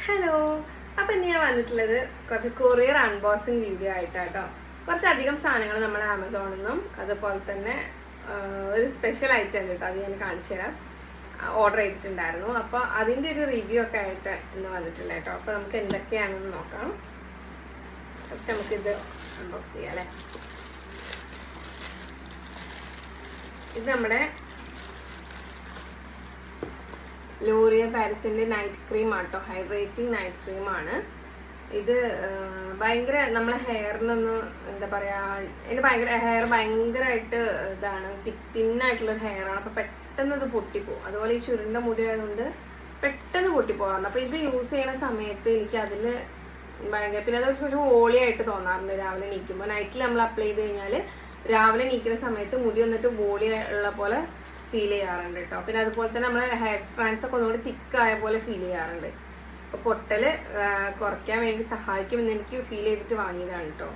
Hello, അപ്പം ഇന്ന് ഞാൻ വന്നിട്ടുള്ളത് കുറച്ച് കൊറിയർ അൺബോക്സിങ് വീഡിയോ ആയിട്ടാട്ടോ. കുറച്ചധികം സാധനങ്ങൾ നമ്മൾ ആമസോണിൽ നിന്നും അതുപോലെ തന്നെ ഒരു സ്പെഷ്യൽ ഐറ്റം ഉണ്ട് കേട്ടോ, അത് ഞാൻ കാണിച്ചു തരാം. ഓർഡർ ചെയ്തിട്ടുണ്ടായിരുന്നു. അപ്പോൾ അതിൻ്റെ ഒരു റിവ്യൂ ഒക്കെ ആയിട്ട് ഇന്ന് വന്നിട്ടില്ല കേട്ടോ. അപ്പോൾ നമുക്ക് എന്തൊക്കെയാണെന്ന് നോക്കാം. ഫസ്റ്റ് നമുക്കിത് അൺബോക്സ് ചെയ്യാം അല്ലേ. ഇത് നമ്മുടെ ലോറിയൽ പാരിസിന്റെ നൈറ്റ് ക്രീം ആട്ടോ, ഹൈഡ്രേറ്റിംഗ് നൈറ്റ് ക്രീം ആണ് ഇത്. ഭയങ്കര നമ്മളെ ഹെയറിനൊന്ന് എന്താ പറയാ, എൻ്റെ ഹെയർ ഭയങ്കരമായിട്ട് ഇതാണ്, തിന്നായിട്ടുള്ളൊരു ഹെയറാണ്. അപ്പൊ പെട്ടെന്ന് ഇത് പൊട്ടിപ്പോകും. അതുപോലെ ഈ ചുരുണ്ട മുടി ആയതുകൊണ്ട് പെട്ടെന്ന് പൊട്ടിപ്പോകാറുണ്ട്. അപ്പൊ ഇത് യൂസ് ചെയ്യുന്ന സമയത്ത് എനിക്ക് അതിൽ ഭയങ്കര, പിന്നെ അത് കുറച്ച് വോളിയായിട്ട് തോന്നാറുണ്ട് രാവിലെ എണീക്കുമ്പോൾ. നൈറ്റിൽ നമ്മൾ അപ്ലൈ ചെയ്ത് കഴിഞ്ഞാൽ രാവിലെ എണീക്കുന്ന സമയത്ത് മുടി വന്നിട്ട് വോളി ഉള്ള പോലെ ഫീൽ ചെയ്യാറുണ്ട് കേട്ടോ. പിന്നെ അതുപോലെ തന്നെ നമ്മളെ ഹെയർ സ്ട്രാൻഡ്സ് ഒക്കെ ഒന്നുകൂടി തിക്കായ പോലെ ഫീൽ ചെയ്യാറുണ്ട്. അപ്പോൾ പൊട്ടല് കുറയ്ക്കാൻ വേണ്ടി സഹായിക്കുമെന്ന് എനിക്ക് ഫീൽ ചെയ്തിട്ട് വാങ്ങിയതാണ് കേട്ടോ.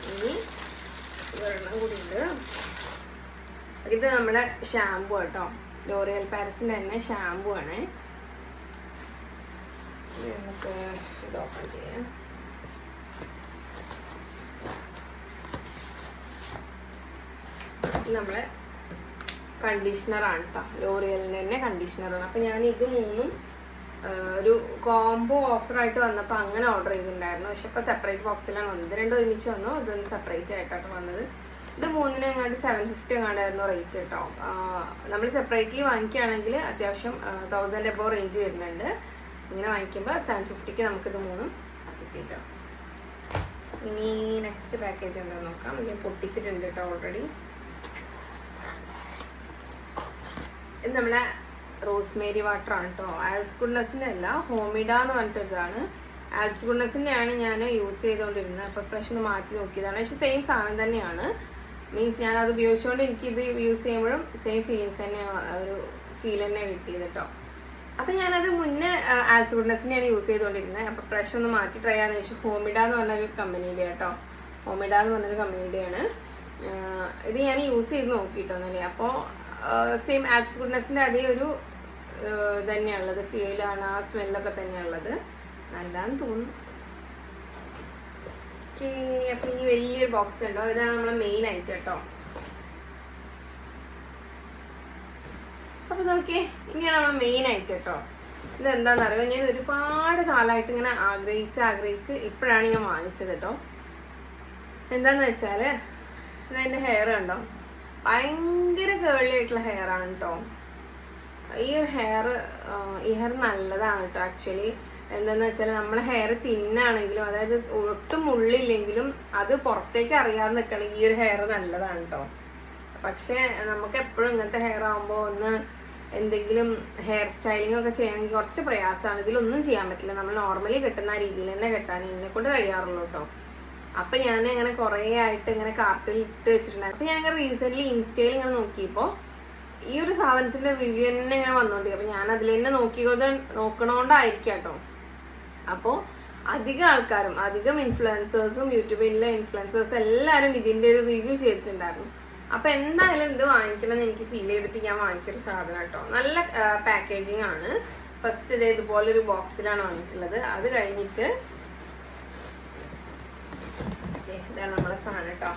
ഇനി ഒരെണ്ണം കൂടി ഉണ്ട്. ഇത് നമ്മുടെ ഷാമ്പു കേട്ടോ, ലോറിയൽ പാരിസിന്റെ തന്നെ ഷാമ്പു ആണ്. നമുക്ക് ഇത് ഓപ്പൺ ചെയ്യാം. നമ്മളെ കണ്ടീഷണറാണ് കേട്ടോ, ലോറിയലിൻ്റെ തന്നെ കണ്ടീഷണറാണ്. അപ്പം ഞാൻ ഇത് മൂന്നും ഒരു കോംബോ ഓഫറായിട്ട് വന്നപ്പോൾ അങ്ങനെ ഓർഡർ ചെയ്തിട്ടുണ്ടായിരുന്നു. പക്ഷെ ഇപ്പോൾ സെപ്പറേറ്റ് ബോക്സിലാണ് വന്നത്. രണ്ടും ഒരുമിച്ച് വന്നു, ഇതൊന്ന് സെപ്പറേറ്റ് ആയിട്ടാണ് വന്നത്. ഇത് മൂന്നിന് എങ്ങാണ്ട് 750 എങ്ങാണ്ടായിരുന്നു റേറ്റ് കേട്ടോ. നമ്മൾ സെപ്പറേറ്റ്ലി വാങ്ങിക്കുകയാണെങ്കിൽ അത്യാവശ്യം 1000 എബോ റേഞ്ച് വരുന്നുണ്ട്. ഇങ്ങനെ വാങ്ങിക്കുമ്പോൾ 750ക്ക് നമുക്കിത് മൂന്നും കിട്ടിയിട്ടോ. ഇനി നെക്സ്റ്റ് പാക്കേജ് എന്താണെന്ന് നോക്കാം. ഇത് പൊട്ടിച്ചിട്ടുണ്ട് കേട്ടോ ഓൾറെഡി. ഇത് നമ്മളെ റോസ്മേരി വാട്ടർ ആണ് കേട്ടോ. ആൽസ് ഗുഡ്നെസ്സിൻ്റെ അല്ല, ഹോമിഡ എന്ന് പറഞ്ഞിട്ടൊരിതാണ്. ആൽസ് ഗുഡ്നെസ്സിൻ്റെ ആണ് ഞാൻ യൂസ് ചെയ്തുകൊണ്ടിരുന്നത്. അപ്പോൾ പ്രശ്നം മാറ്റി നോക്കിയതാണ്. പക്ഷെ സെയിം സാധനം തന്നെയാണ്. മീൻസ് ഞാൻ അത് ഉപയോഗിച്ചുകൊണ്ട് എനിക്കിത് യൂസ് ചെയ്യുമ്പോഴും സെയിം ഫീലിങ്സ് തന്നെയാണ്, ഒരു ഫീൽ തന്നെ കിട്ടിയത് കേട്ടോ. അപ്പം ഞാനത് മുന്നേ ആൽസ് ഗുഡ്നെസ്സിനെയാണ് യൂസ് ചെയ്തുകൊണ്ടിരുന്നത്. അപ്പോൾ പ്രശ്നം ഒന്ന് മാറ്റി ട്രൈ ചെയ്യാന്ന് വെച്ചാൽ ഹോമിഡ എന്ന് പറഞ്ഞൊരു കമ്പനിയുടെ കേട്ടോ. ഹോമിഡ എന്ന് പറഞ്ഞൊരു കമ്പനിയുടെയാണ് ഇത്. ഞാൻ യൂസ് ചെയ്ത് നോക്കിയിട്ടൊന്നല്ലേ. അപ്പോൾ സെയിം ആൽസ് ഗുഡ്നെസ്സിൻ്റെ അതേ ഒരു തന്നെയുള്ളത്, ഫീലാണ്, ആ സ്മെല്ലൊക്കെ തന്നെയുള്ളത്. നല്ലതാന്ന് തോന്നുന്നു. ഓക്കെ, അപ്പം ഇനി വലിയൊരു ബോക്സ് ഉണ്ടോ. ഇതാണ് നമ്മളെ മെയിൻ ഐറ്റം കേട്ടോ. അപ്പം നോക്കിയേ, ഇനിയാണ് നമ്മളെ മെയിൻ ഐറ്റം കേട്ടോ. ഇതെന്താണെന്നറിയോ, ഞാൻ ഒരുപാട് കാലമായിട്ട് ഇങ്ങനെ ആഗ്രഹിച്ച് ഇപ്പോഴാണ് ഞാൻ വാങ്ങിച്ചത് കേട്ടോ. എന്താന്ന് വെച്ചാൽ ഇതെൻ്റെ ഹെയർ കണ്ടോ, ഭയങ്കര കേളി ആയിട്ടുള്ള ഹെയർ ആണ് കേട്ടോ. ഈ ഹെയർ നല്ലതാണ് കേട്ടോ. ആക്ച്വലി എന്താന്ന് വെച്ചാൽ നമ്മളെ ഹെയർ തിന്നാണെങ്കിലും, അതായത് ഒട്ടും ഉള്ളില്ലെങ്കിലും അത് പുറത്തേക്ക് അറിയാതെ നിൽക്കണമെങ്കിൽ ഈ ഒരു ഹെയർ നല്ലതാണ് കേട്ടോ. പക്ഷെ നമുക്ക് എപ്പോഴും ഇങ്ങനത്തെ ഹെയർ ആകുമ്പോൾ ഒന്ന് എന്തെങ്കിലും ഹെയർ സ്റ്റൈലിംഗ് ഒക്കെ ചെയ്യണമെങ്കിൽ കുറച്ച് പ്രയാസമാണ്. ഇതിലൊന്നും ചെയ്യാൻ പറ്റില്ല. നമ്മൾ നോർമലി കെട്ടുന്ന രീതിയിൽ തന്നെ കെട്ടാൻ എന്നെ കൊണ്ട് കഴിയാറുള്ളൂ കേട്ടോ. അപ്പൊ ഞാൻ ഇങ്ങനെ കുറെ ആയിട്ട് ഇങ്ങനെ കാർട്ടിൽ ഇട്ട് വെച്ചിട്ടുണ്ടായിരുന്നു. അപ്പൊ ഞാനിങ്ങനെ റീസെന്റ് ഇൻസ്റ്റയിൽ ഇങ്ങനെ നോക്കിയപ്പോൾ ഈ ഒരു സാധനത്തിന്റെ റിവ്യൂ തന്നെ ഇങ്ങനെ വന്നോണ്ടിരിക്കും. അപ്പൊ ഞാൻ അതിൽ തന്നെ നോക്കണോണ്ടായിരിക്കും കേട്ടോ. അപ്പോൾ അധികം ആൾക്കാരും, അധികം ഇൻഫ്ലുവൻസേഴ്സും, യൂട്യൂബിലെ ഇൻഫ്ലുവൻസേഴ്സ് എല്ലാവരും ഇതിന്റെ ഒരു റിവ്യൂ ചെയ്തിട്ടുണ്ടായിരുന്നു. അപ്പൊ എന്തായാലും ഇത് വാങ്ങിക്കണം എന്ന് എനിക്ക് ഫീൽ ചെയ്തിട്ട് ഞാൻ വാങ്ങിച്ചൊരു സാധനം കേട്ടോ. നല്ല പാക്കേജിങ് ആണ്. ഫസ്റ്റ് ഇതുപോലെ ഒരു ബോക്സിലാണ് വന്നിട്ടുള്ളത്. അത് കഴിഞ്ഞിട്ട് ഇതാണ് നമ്മളെ സാധനം കേട്ടോ.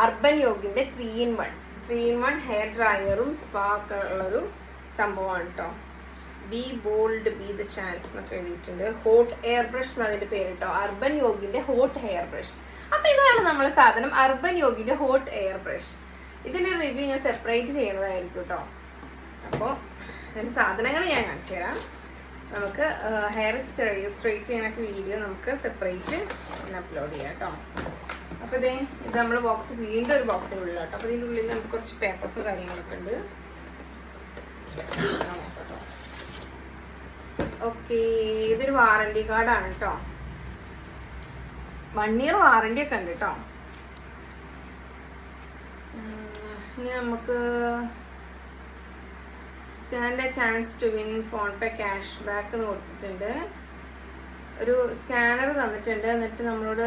അർബൻ യോഗിന്റെ 3-in-1 ഹെയർ ഡ്രയറും സ്പാ ഒക്കെ ഉള്ളൊരു സംഭവമാണ് കേട്ടോ. Be bold B the chance എന്നൊക്കെ എഴുതിയിട്ടുണ്ട്. ഹോട്ട് എയർ ബ്രഷ് എന്നതിന്റെ പേര് കേട്ടോ, അർബൻ യോഗിന്റെ ഹോട്ട് ഹെയർ ബ്രഷ്. അപ്പൊ ഇതാണ് നമ്മളെ സാധനം, അർബൻ യോഗിന്റെ ഹോട്ട് എയർ ബ്രഷ്. ഇതിന്റെ റിവ്യൂ ഞാൻ സെപ്പറേറ്റ് ചെയ്യുന്നതായിരിക്കും കേട്ടോ. അപ്പോൾ ഇതിന്റെ സാധനങ്ങൾ ഞാൻ കാണിച്ചു തരാം. നമുക്ക് ഹെയർ സ്ട്രെയിറ്റ് ചെയ്യാനൊക്കെ വീഡിയോ നമുക്ക് സെപ്പറേറ്റ് അപ്ലോഡ് ചെയ്യാം കേട്ടോ. അപ്പോൾ ഇത് നമ്മൾ ബോക്സ് വീണ്ടും ഒരു ബോക്സിനുള്ളിൽ കേട്ടോ. അപ്പോൾ ഇതിൻ്റെ ഉള്ളിൽ നമുക്ക് കുറച്ച് പേപ്പേഴ്സും കാര്യങ്ങളൊക്കെ ഉണ്ട്. ഓക്കെ, ഇതൊരു വാറണ്ടി കാർഡാണ് കേട്ടോ. 1 year വാറണ്ടി ഒക്കെ ഉണ്ട് കേട്ടോ. ഇനി നമുക്ക് stand a chance to win PhonePe cashback എന്ന് കൊടുത്തിട്ടുണ്ട്. ഒരു സ്കാനർ തന്നിട്ടുണ്ട്. എന്നിട്ട് നമ്മളോട്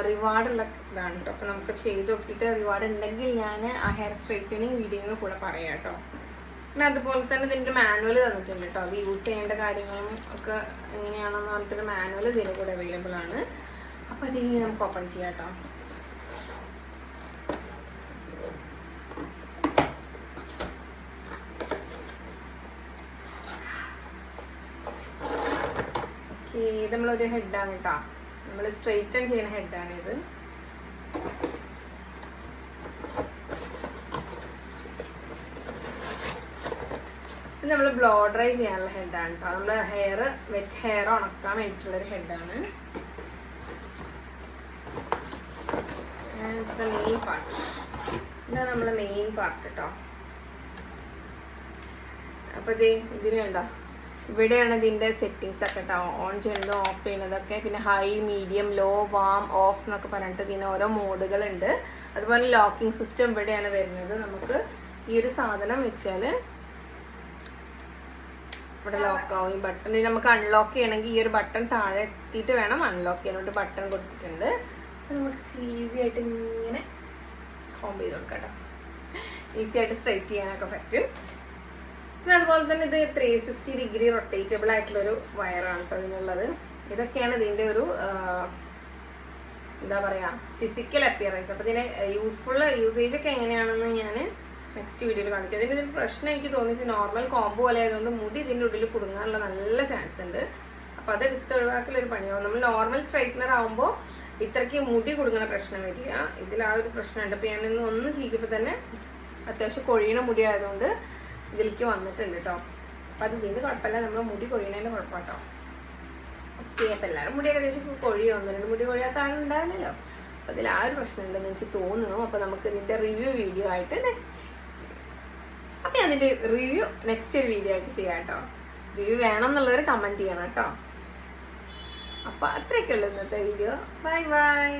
റിവാർഡുള്ള ഇതാണ് കേട്ടോ. അപ്പോൾ നമുക്ക് ചെയ്ത് നോക്കിയിട്ട് റിവാർഡ് ഉണ്ടെങ്കിൽ ഞാൻ ആ ഹെയർ സ്ട്രെയിറ്റനിങ് വീഡിയോയിൽ കൂടെ പറയാം കേട്ടോ. പിന്നെ അതുപോലെ തന്നെ ഇതിൻ്റെ മാനുവൽ തന്നിട്ടുണ്ട് കേട്ടോ. അത് യൂസ് ചെയ്യേണ്ട കാര്യങ്ങളും ഒക്കെ എങ്ങനെയാണെന്ന് പറഞ്ഞിട്ടൊരു മാനുവൽ ഇതിൻ്റെ കൂടെ അവൈലബിൾ ആണ്. അപ്പോൾ അത് നമുക്ക് ഓപ്പൺ ചെയ്യാം കേട്ടോ. ഓക്കെ, ഇത് നമ്മളൊരു ഹെഡാണ് കേട്ടോ. നമ്മൾ സ്ട്രെയിറ്റൻ ചെയ്യുന്ന ഹെഡാണ് ഇത്. ഇത് നമ്മൾ ബ്ലോ ഡ്രൈ ചെയ്യാനുള്ള ഹെഡാണ് കേട്ടോ. നമ്മൾ വെറ്റ് ഹെയർ ഉണക്കാൻ വേണ്ടിയിട്ടുള്ളൊരു ഹെഡാണ്. മെയിൻ പാർട്ട് ഇതാണ് നമ്മളെ മെയിൻ പാർട്ട് കേട്ടോ. അപ്പോൾ ഇതിന് കണ്ടോ, ഇവിടെയാണ് ഇതിൻ്റെ സെറ്റിങ്സ് ഒക്കെ കേട്ടോ. ഓൺ ചെയ്യുന്നതും ഓഫ് ചെയ്യുന്നതൊക്കെ. പിന്നെ high, medium, low, warm, off എന്നൊക്കെ പറഞ്ഞിട്ട് ഇതിന് ഓരോ മോഡുകളുണ്ട്. അതുപോലെ ലോക്കിംഗ് സിസ്റ്റം ഇവിടെയാണ് വരുന്നത്. നമുക്ക് ഈ ഒരു സാധനം വെച്ചാൽ ഇവിടെ ലോക്ക് ആവും. ഈ ബട്ടൺ നമുക്ക് അൺലോക്ക് ചെയ്യണമെങ്കിൽ ഈ ഒരു ബട്ടൺ താഴെ എത്തിയിട്ട് വേണം അൺലോക്ക് ചെയ്യാനായിട്ട് ബട്ടൺ കൊടുത്തിട്ടുണ്ട്. അത് നമുക്ക് ഈസി ആയിട്ട് ഇങ്ങനെ കോംബ് ചെയ്ത് കൊടുക്കാം കേട്ടോ. ഈസി ആയിട്ട് സ്ട്രൈറ്റ് ചെയ്യാനൊക്കെ പറ്റും. പിന്നെ അതുപോലെ തന്നെ ഇത് 360 ഡിഗ്രി റൊട്ടേറ്റബിൾ ആയിട്ടുള്ളൊരു വയറാണ് കേട്ടോ ഇതിനുള്ളത്. ഇതൊക്കെയാണ് ഇതിൻ്റെ ഒരു എന്താ പറയുക ഫിസിക്കൽ അപ്പിയറൻസ്. അപ്പോൾ ഇതിൻ്റെ യൂസേജ് ഒക്കെ എങ്ങനെയാണെന്ന് ഞാൻ നെക്സ്റ്റ് വീഡിയോയിൽ കാണിക്കാം. ഇതിൻ്റെ ഒരു പ്രശ്നം എനിക്ക് തോന്നിച്ച് നോർമൽ കോംബോ പോലെ ആയതുകൊണ്ട് മുടി ഇതിൻ്റെ ഉള്ളിൽ കുടുങ്ങാനുള്ള നല്ല ചാൻസ് ഉണ്ട്. അപ്പോൾ അത് എടുത്ത് ഒഴിവാക്കലൊരു പണിയാവും. നമ്മൾ നോർമൽ സ്ട്രൈറ്റ്നർ ആകുമ്പോൾ ഇത്രയ്ക്ക് മുടി കുടുങ്ങുന്ന പ്രശ്നം വരിക. ഇതിൽ ആ ഒരു പ്രശ്നമുണ്ട്. അപ്പോൾ ഞാനിന്ന് ഒന്ന് ചീക്കിയപ്പോൾ തന്നെ അത്യാവശ്യം കൊഴിയണ മുടി ആയതുകൊണ്ട് ഇതിലേക്ക് വന്നിട്ടുണ്ട് കേട്ടോ. അപ്പം അത് ഇതിൻ്റെ കുഴപ്പമില്ല, നമ്മൾ മുടി കൊഴിയണതിൻ്റെ കുഴപ്പം കേട്ടോ. ഓക്കെ, അപ്പം എല്ലാവരും മുടി ഏകദേശം കൊഴിയോ, 1-2 മുടി കൊഴിയാത്ത ആരും ഉണ്ടാവില്ലല്ലോ. അപ്പം അതിൽ ആ ഒരു പ്രശ്നം ഉണ്ടെന്ന് എനിക്ക് തോന്നുന്നു. അപ്പോൾ നമുക്ക് ഇതിൻ്റെ റിവ്യൂ വീഡിയോ ആയിട്ട് അപ്പം ഞാൻ അതിൻ്റെ റിവ്യൂ നെക്സ്റ്റ് ഒരു വീഡിയോ ആയിട്ട് ചെയ്യാം കേട്ടോ. റിവ്യൂ വേണം എന്നുള്ളവർ കമൻറ്റ് ചെയ്യണം കേട്ടോ. അപ്പോൾ അത്രയൊക്കെ ഉള്ളൂ ഇന്നത്തെ വീഡിയോ. Bye bye.